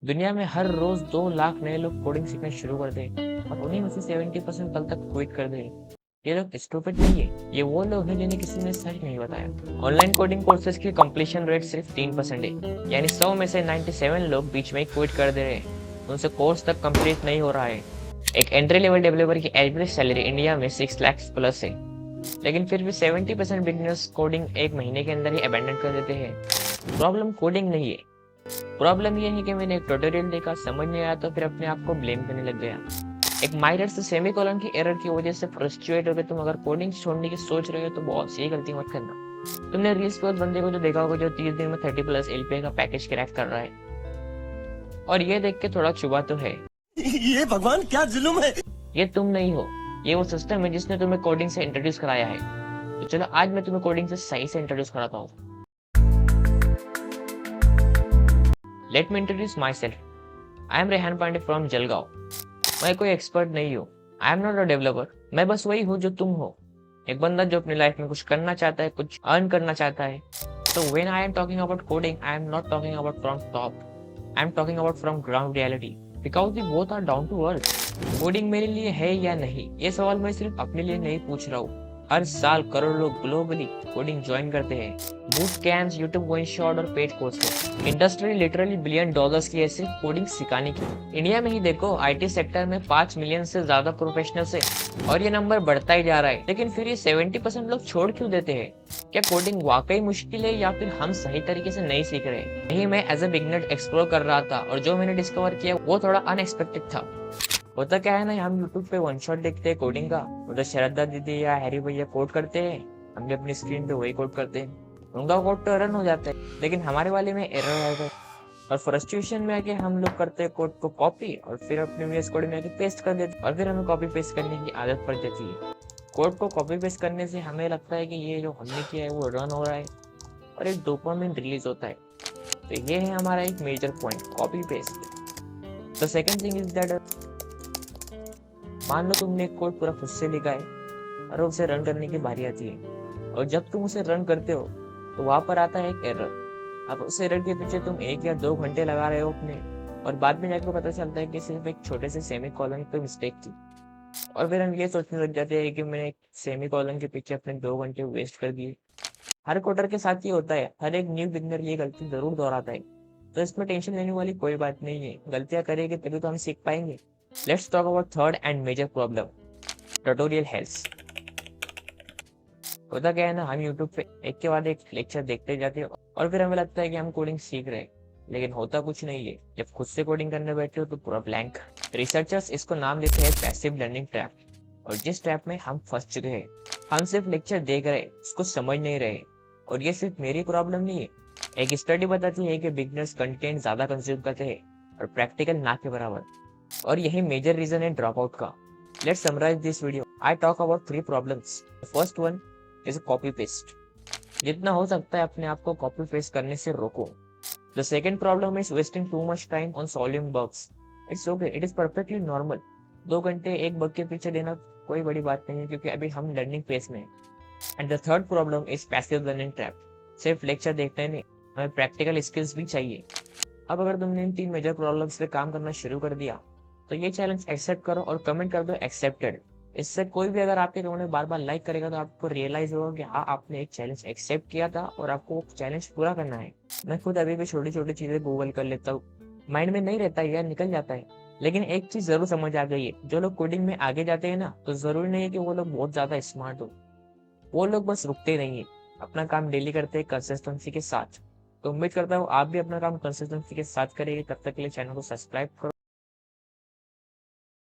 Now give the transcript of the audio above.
दुनिया में हर रोज 2 लाख नए लोग कोडिंग सीखना शुरू कर दे और उन्हीं में से 70% कल तक क्विट कर दे। ये लोग स्टूपिड नहीं है, ये वो लोग हैं जिन्हें किसी ने सच नहीं बताया। ऑनलाइन कोडिंग कोर्सेज की कंप्लीशन रेट सिर्फ 3% है, यानी 100 में से 97 लोग बीच में ही क्विट कर दे रहे हैं। उनसे कोर्स तक कंप्लीट नहीं हो रहा है। एक एंट्री लेवल डेवलपर की एवरेज सैलरी इंडिया में 6 लाख प्लस है, लेकिन फिर भी 70% बिगनर्स कोडिंग एक महीने के अंदर ही अबैंडन कर देते हैं। प्रॉब्लम कोडिंग नहीं है, प्रॉब्लम ये है कि मैंने एक ट्यूटोरियल देखा, समझ नहीं आया तो फिर अपने आप को ब्लेम करने लग गया। एक माइनर से सेमीकोलन की एरर की वजह से फ्रस्ट्रेट हो गए तुम अगर कोडिंग छोड़ने की सोच रहे हो तो बहुत सही गलती मत करना। तुमने रील्स पे उस बंदे को जो देखा होगा जो 30 दिन में 30+ LPI का पैकेज क्रैक कर रहा है, और ये देख के थोड़ा चुभा तो है। ये भगवान क्या जुल्म है। ये तुम नहीं हो, ये वो सिस्टम है जिसने तुम्हें कोडिंग से इंट्रोड्यूस कराया है। तो चलो आज मैं तुम्हें कोडिंग से सही से इंट्रोड्यूस कराता हूँ। Let me introduce myself. I am Rehan Pandey from Jalgaon. मैं कोई एक्सपर्ट नहीं हूँ, I am not a developer. मैं बस वही हूँ जो तुम हो, एक बंदा जो अपनी लाइफ में कुछ करना चाहता है, कुछ अर्न करना चाहता है। तो when I am talking about coding, I am not talking about from top, I am talking about from ground reality, because we both are down to earth. Coding मेरे लिए है या नहीं, ये सवाल मैं सिर्फ अपने लिए नहीं पूछ रहा हूँ। हर साल करोड़ लोग ग्लोबली कोडिंग ज्वाइन करते हैं। Boot camps, YouTube going short और paid courses. Industry literally $1 billion की है सिर्फ कोडिंग सिखाने की। इंडिया में ही देखो, आईटी सेक्टर में 5 मिलियन से ज्यादा प्रोफेशनल्स है और ये नंबर बढ़ता ही जा रहा है। लेकिन फिर ये 70% लोग छोड़ क्यों देते हैं? क्या कोडिंग वाकई मुश्किल है या फिर हम सही तरीके से नहीं सीख रहे? यही मैं एज ए बिगनर एक्सप्लोर कर रहा था और जो मैंने डिस्कवर किया वो थोड़ा अनएक्सपेक्टेड था। होता क्या है ना, हम यूट्यूब पे वन शॉट देखते हैं कोडिंग का, उधर शरदा दीदी या हैरी भैया कोड करते हैं, हम भी अपनी स्क्रीन पे वही कोड करते हैं। उनका कोड तो रन हो जाता है, लेकिन हमारे वाले में एरर आता है और फ्रस्ट्रेशन में आके हम लोग करते हैं कोड को कॉपी और फिर अपने VS कोड में आके पेस्ट कर देते हैं और फिर हमें कॉपी पेस्ट करने की आदत पड़ जाती है। कोड को कॉपी पेस्ट करने से हमें लगता है कि ये जो हमने किया है वो रन हो रहा है और एक डोपामिन रिलीज होता है। तो ये है हमारा एक major point, copy paste. The second thing is that मान लो तुमने एक कोड पूरा खुद से लिखा है और उसे रन करने की बारी आती है, और जब तुम उसे रन करते हो तो वहां पर आता है एक एरर। अब उस एरर के पीछे तुम 1 या 2 घंटे लगा रहे हो अपने, और बाद में जाकर पता चलता है कि सिर्फ एक छोटे से सेमी कॉलन पे मिस्टेक थी। और फिर हम ये सोचने लग जाते हैं कि मैंने एक सेमी कॉलन के पीछे अपने 2 घंटे वेस्ट कर दिए। हर कोडर के साथ ये होता है, हर एक न्यू बिगनर ये गलती जरूर दोहराता है। तो इसमें टेंशन लेने वाली कोई बात नहीं है, गलतियां करेंगे तभी तो हम सीख पाएंगे। Let's talk about third and major problem, tutorial helps। होता क्या है ना, हम YouTube पे एक के बाद एक लेक्चर देखते जाते हैं और फिर हमें लगता है कि हम कोडिंग सीख रहे हैं, लेकिन होता कुछ नहीं है। जब खुद से कोडिंग करने बैठे हो तो पूरा ब्लैंक। रिसर्चर्स इसको नाम देते हैं पैसिव लर्निंग ट्रैप, और जिस ट्रैप में हम फंस चुके हैं। हम सिर्फ लेक्चर देख रहे, उसको समझ नहीं रहे। और ये सिर्फ मेरी प्रॉब्लम नहीं है, एक स्टडी बताती है कि बिगनर्स कंटेंट ज्यादा कंज्यूम करते हैं और प्रैक्टिकल ना के बराबर, और यही मेजर रीजन है ड्रॉप आउट का। Let's summarise this video. I talk about 3 problems. First one is copy paste. जितना हो सकता है अपने आप को कॉपी पेस्ट करने से रोको। The second problem is wasting too much time on solving bugs. It's okay, it is perfectly normal. 2 घंटे एक बग के पीछे देना कोई बड़ी बात नहीं है, क्योंकि अभी हम लर्निंग फेज में हैं। And the third problem is passive learning trap. सिर्फ लेक्चर देखते नहीं, हमें प्रैक्टिकल स्किल्स भी चाहिए। अब अगर तुमने इन 3 मेजर प्रॉब्लम्स पे काम करना शुरू कर दिया तो ये चैलेंज एक्सेप्ट करो और कमेंट कर दो एक्सेप्टेड। इससे कोई भी अगर आपके कमेंट में बार बार लाइक करेगा तो आपको रियलाइज होगा कि हाँ, आपने एक चैलेंज एक्सेप्ट किया था और आपको वो चैलेंज पूरा करना है। मैं खुद अभी भी छोटी छोटी चीजें गूगल कर लेता हूँ, माइंड में नहीं रहता है यार, निकल जाता है। लेकिन एक चीज जरूर समझ आ गई है, जो लोग कोडिंग में आगे जाते हैं ना, तो जरूरी नहीं है कि वो लोग बहुत ज्यादा स्मार्ट हो, वो लोग बस रुकते नहीं है, अपना काम डेली करते हैं कंसिस्टेंसी के साथ। तो उम्मीद करता हूँ आप भी अपना काम कंसिस्टेंसी के साथ करेंगे। तब तक के लिए चैनल को सब्सक्राइब करो।